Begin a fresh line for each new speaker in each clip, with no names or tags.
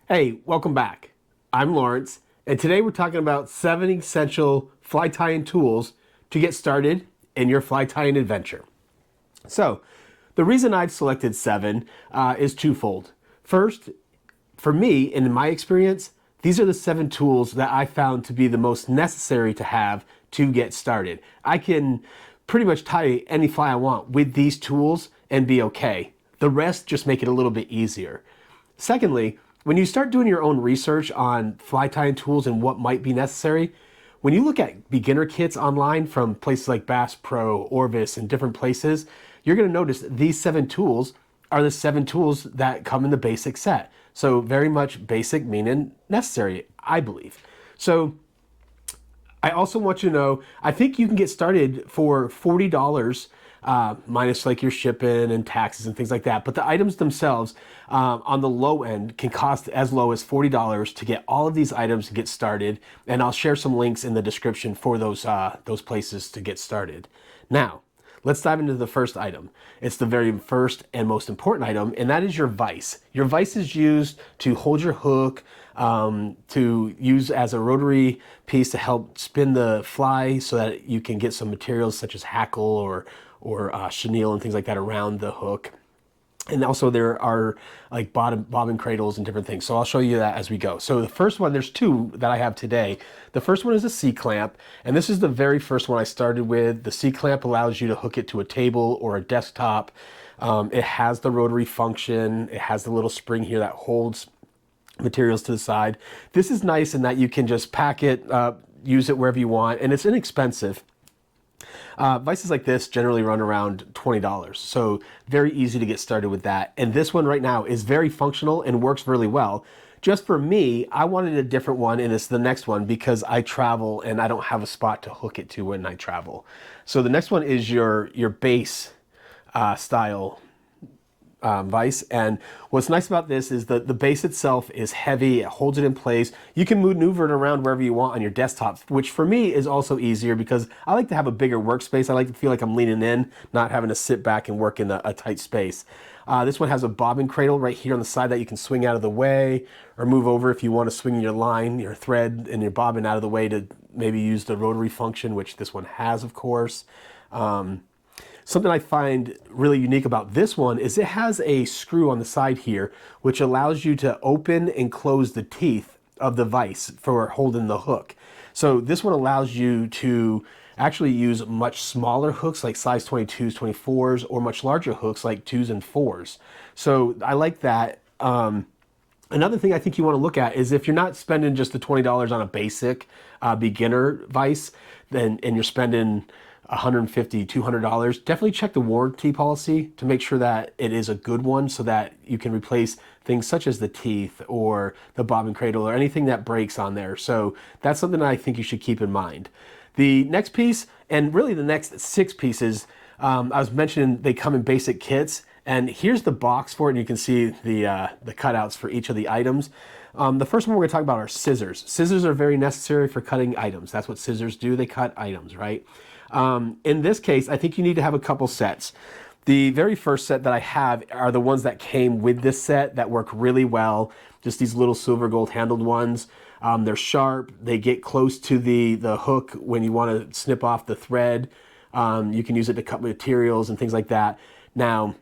Hey, welcome back. I'm Lawrence, and today we're talking about 7 essential fly tying tools to get started in your fly tying adventure. So, the reason I've selected 7 is twofold. First, for me, in my experience, these are the 7 tools that I found to be the most necessary to have to get started. I can pretty much tie any fly I want with these tools and be okay. The rest just make it a little bit easier. Secondly, when you start doing your own research on fly tying tools and what might be necessary, when you look at beginner kits online from places like Bass Pro, Orvis, and different places, you're going to notice these 7 tools are the 7 tools that come in the basic set. So very much basic meaning necessary, I believe. So I also want you to know, I think you can get started for $40 minus like your shipping and taxes and things like that. But the items themselves on the low end can cost as low as $40 to get all of these items to get started. And I'll share some links in the description for those places to get started. Now, let's dive into the first item. It's the very first and most important item, and that is your vise. Your vise is used to hold your hook, to use as a rotary piece to help spin the fly so that you can get some materials such as hackle or chenille and things like that around the hook. And also there are like bobbin cradles and different things. So I'll show you that as we go. So the first one, there's 2 that I have today. The first one is a C-clamp, and this is the very first one I started with. The C-clamp allows you to hook it to a table or a desktop. It has the rotary function. It has the little spring here that holds materials to the side. This is nice in that you can just pack it, use it wherever you want, and it's inexpensive. Vices like this generally run around $20, so very easy to get started with that. And this one right now is very functional and works really well. Just for me, I wanted a different one, and it's the next one because I travel and I don't have a spot to hook it to when I travel. So the next one is your base style vise. And what's nice about this is that the base itself is heavy, it holds it in place. You can maneuver it around wherever you want on your desktop, which for me is also easier because I like to have a bigger workspace. I like to feel like I'm leaning in, not having to sit back and work in a tight space. This one has a bobbin cradle right here on the side that you can swing out of the way or move over if you want to swing your line, your thread, and your bobbin out of the way to maybe use the rotary function, which this one has, of course. Something I find really unique about this one is it has a screw on the side here, which allows you to open and close the teeth of the vise for holding the hook. So this one allows you to actually use much smaller hooks like size 22s, 24s, or much larger hooks like 2s and 4s. So I like that. Another thing I think you want to look at is if you're not spending just the $20 on a basic beginner vise, and you're spending $150, $200, definitely check the warranty policy to make sure that it is a good one so that you can replace things such as the teeth or the bobbin cradle or anything that breaks on there. So that's something that I think you should keep in mind. The next piece, and really the next 6 pieces, I was mentioning they come in basic kits, and here's the box for it, and you can see the cutouts for each of the items. The first one we're going to talk about are scissors. Scissors are very necessary for cutting items. That's what scissors do. They cut items, right? In this case, I think you need to have a couple sets. The very first set that I have are the ones that came with this set that work really well. Just these little silver gold handled ones. They're sharp. They get close to the hook when you want to snip off the thread. You can use it to cut materials and things like that. Now,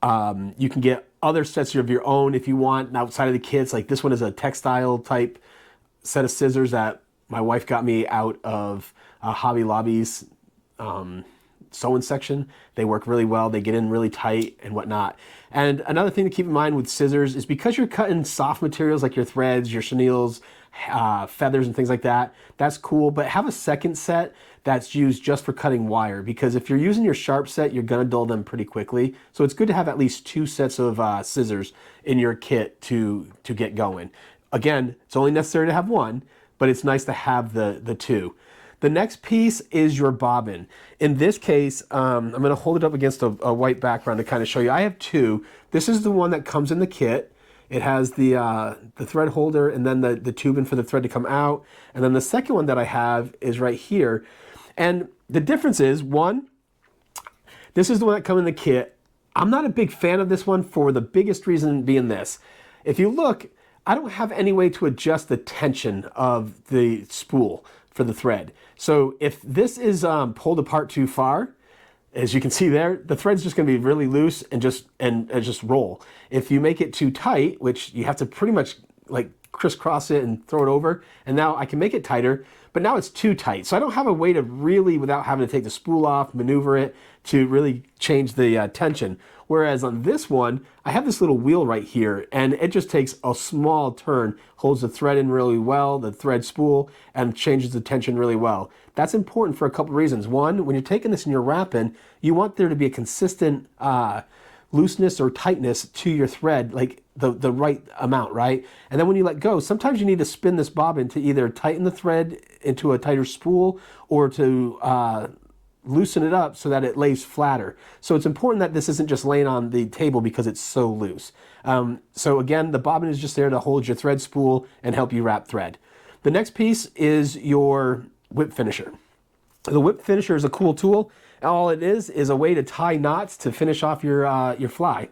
you can get other sets of your own if you want outside of the kits. Like this one is a textile type set of scissors that my wife got me out of Hobby Lobby's sewing section. They work really well. They get in really tight and whatnot. And another thing to keep in mind with scissors is because you're cutting soft materials like your threads, your chenilles, feathers and things like that, that's cool. But have a second set that's used just for cutting wire, because if you're using your sharp set, you're gonna dull them pretty quickly. So it's good to have at least 2 sets of scissors in your kit to get going. Again, it's only necessary to have one, but it's nice to have the 2. The next piece is your bobbin. In this case, I'm going to hold it up against a white background to kind of show you. I have 2. This is the one that comes in the kit. It has the thread holder and then the tubing for the thread to come out. And then the second one that I have is right here. And the difference is, one, this is the one that comes in the kit. I'm not a big fan of this one for the biggest reason being this. If you look, I don't have any way to adjust the tension of the spool for the thread. So if this is pulled apart too far, as you can see there, the thread's just going to be really loose and just roll. If you make it too tight, which you have to pretty much like crisscross it and throw it over, and now I can make it tighter, but now it's too tight. So I don't have a way to really, without having to take the spool off, maneuver it to really change the tension. Whereas on this one, I have this little wheel right here, and it just takes a small turn, holds the thread in really well, the thread spool, and changes the tension really well. That's important for a couple reasons. One, when you're taking this and you're wrapping, you want there to be a consistent looseness or tightness to your thread, like the right amount, right? And then when you let go, sometimes you need to spin this bobbin to either tighten the thread into a tighter spool or to loosen it up so that it lays flatter. So it's important that this isn't just laying on the table because it's so loose. So again, the bobbin is just there to hold your thread spool and help you wrap thread. The next piece is your whip finisher. The whip finisher is a cool tool. All it is a way to tie knots to finish off your fly.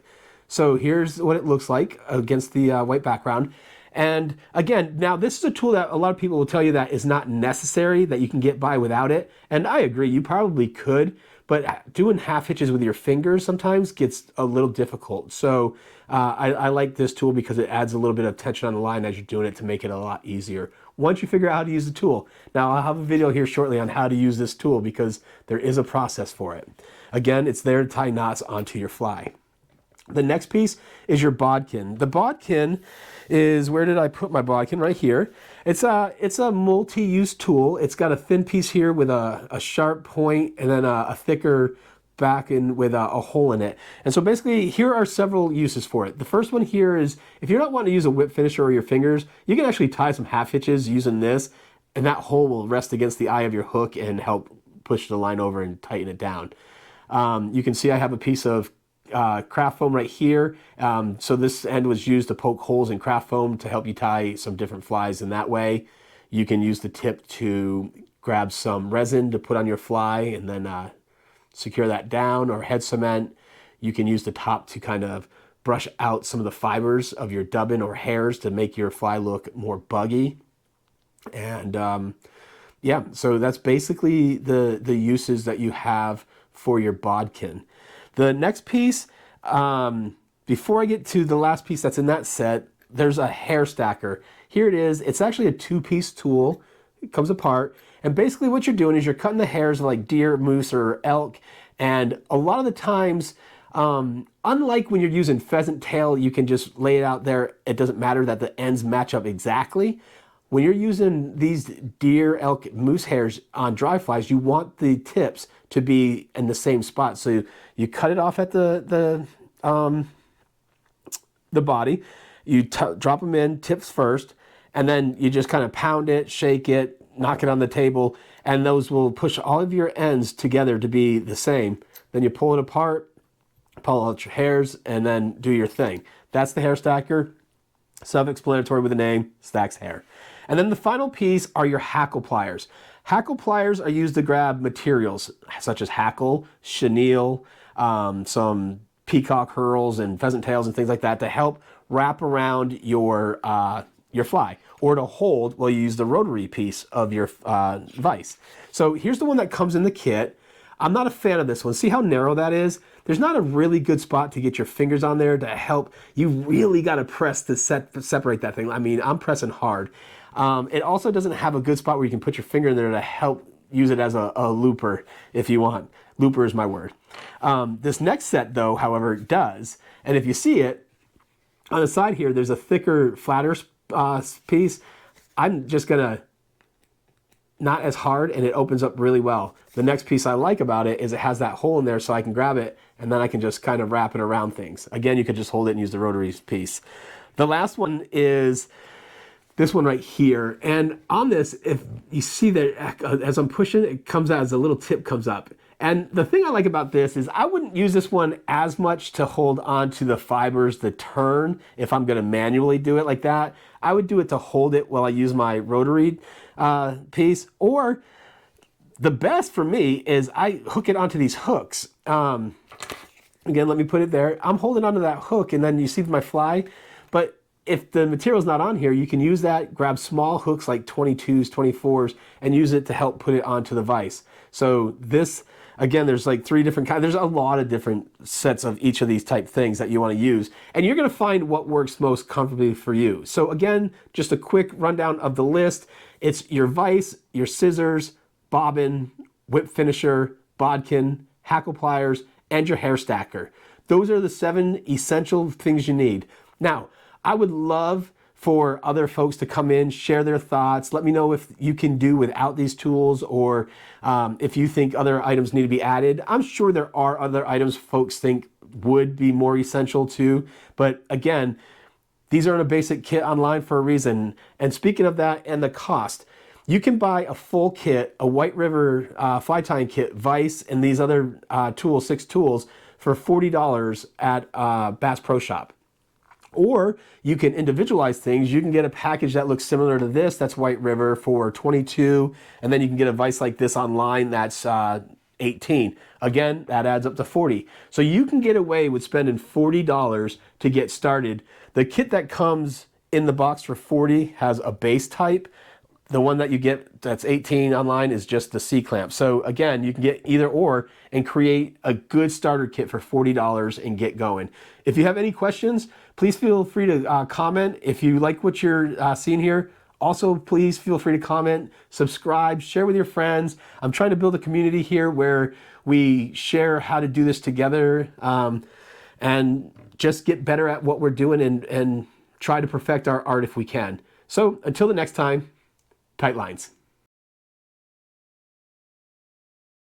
So here's what it looks like against the white background. And again, now this is a tool that a lot of people will tell you that is not necessary, that you can get by without it. And I agree, you probably could, but doing half hitches with your fingers sometimes gets a little difficult. So I like this tool because it adds a little bit of tension on the line as you're doing it to make it a lot easier once you figure out how to use the tool. Now I'll have a video here shortly on how to use this tool because there is a process for it. Again, it's there to tie knots onto your fly. The next piece is your bodkin. The bodkin is, where did I put my bodkin? Right here. It's a multi-use tool. It's got a thin piece here with a sharp point and then a thicker back end with a hole in it. And so basically here are several uses for it. The first one here is if you're not wanting to use a whip finisher or your fingers, you can actually tie some half hitches using this, and that hole will rest against the eye of your hook and help push the line over and tighten it down. You can see I have a piece of craft foam right here. So this end was used to poke holes in craft foam to help you tie some different flies in that way. You can use the tip to grab some resin to put on your fly and then secure that down, or head cement. You can use the top to kind of brush out some of the fibers of your dubbin or hairs to make your fly look more buggy. And yeah, so that's basically the uses that you have for your bodkin. The next piece, before I get to the last piece that's in that set, there's a hair stacker. Here it is. It's actually a two-piece tool. It comes apart. And basically what you're doing is you're cutting the hairs of like deer, moose, or elk. And a lot of the times, unlike when you're using pheasant tail, you can just lay it out there. It doesn't matter that the ends match up exactly. When you're using these deer, elk, moose hairs on dry flies, you want the tips to be in the same spot. So you cut it off at the body, you drop them in, tips first, and then you just kind of pound it, shake it, knock it on the table, and those will push all of your ends together to be the same. Then you pull it apart, pull out your hairs, and then do your thing. That's the hair stacker. Self-explanatory with the name, stacks hair. And then the final piece are your hackle pliers. Hackle pliers are used to grab materials such as hackle, chenille, some peacock herls and pheasant tails and things like that to help wrap around your fly, or to hold while you use the rotary piece of your vise. So here's the one that comes in the kit. I'm not a fan of this one. See how narrow that is? There's not a really good spot to get your fingers on there to help. You really got to press to separate that thing. I mean, I'm pressing hard. It also doesn't have a good spot where you can put your finger in there to help use it as a looper if you want. Looper is my word. This next set though, however, does. And if you see it, on the side here, there's a thicker, flatter piece. I'm just gonna, not as hard, and it opens up really well. The next piece I like about it is it has that hole in there so I can grab it and then I can just kind of wrap it around things. Again, you could just hold it and use the rotary piece. The last one is this one right here. And on this, if you see that as I'm pushing, it comes out as a little tip comes up. And the thing I like about this is I wouldn't use this one as much to hold on to the fibers, the turn, if I'm gonna manually do it like that. I would do it to hold it while I use my rotary piece. Or the best for me is I hook it onto these hooks. Again, let me put it there. I'm holding onto that hook and then you see my fly, but if the material's not on here, you can use that, grab small hooks like 22s, 24s, and use it to help put it onto the vise. So this, again, there's like 3 different kinds. There's a lot of different sets of each of these type things that you want to use. And you're going to find what works most comfortably for you. So again, just a quick rundown of the list. It's your vise, your scissors, bobbin, whip finisher, bodkin, hackle pliers, and your hair stacker. Those are the 7 essential things you need. Now, I would love for other folks to come in, share their thoughts. Let me know if you can do without these tools, or if you think other items need to be added. I'm sure there are other items folks think would be more essential too. But again, these are in a basic kit online for a reason. And speaking of that and the cost, you can buy a full kit, a White River fly tying kit, vise, and these other tools, 6 tools, for $40 at Bass Pro Shop. Or you can individualize things. You can get a package that looks similar to this, that's White River, for $22, and then you can get a vise like this online that's $18. Again, that adds up to $40. So you can get away with spending $40 to get started. The kit that comes in the box for $40 has a base type. The one that you get that's $18 online is just the C-clamp. So again, you can get either or and create a good starter kit for $40 and get going. If you have any questions, please feel free to comment. If you like what you're seeing here, also please feel free to comment, subscribe, share with your friends. I'm trying to build a community here where we share how to do this together and just get better at what we're doing and try to perfect our art if we can. So until the next time, tight lines.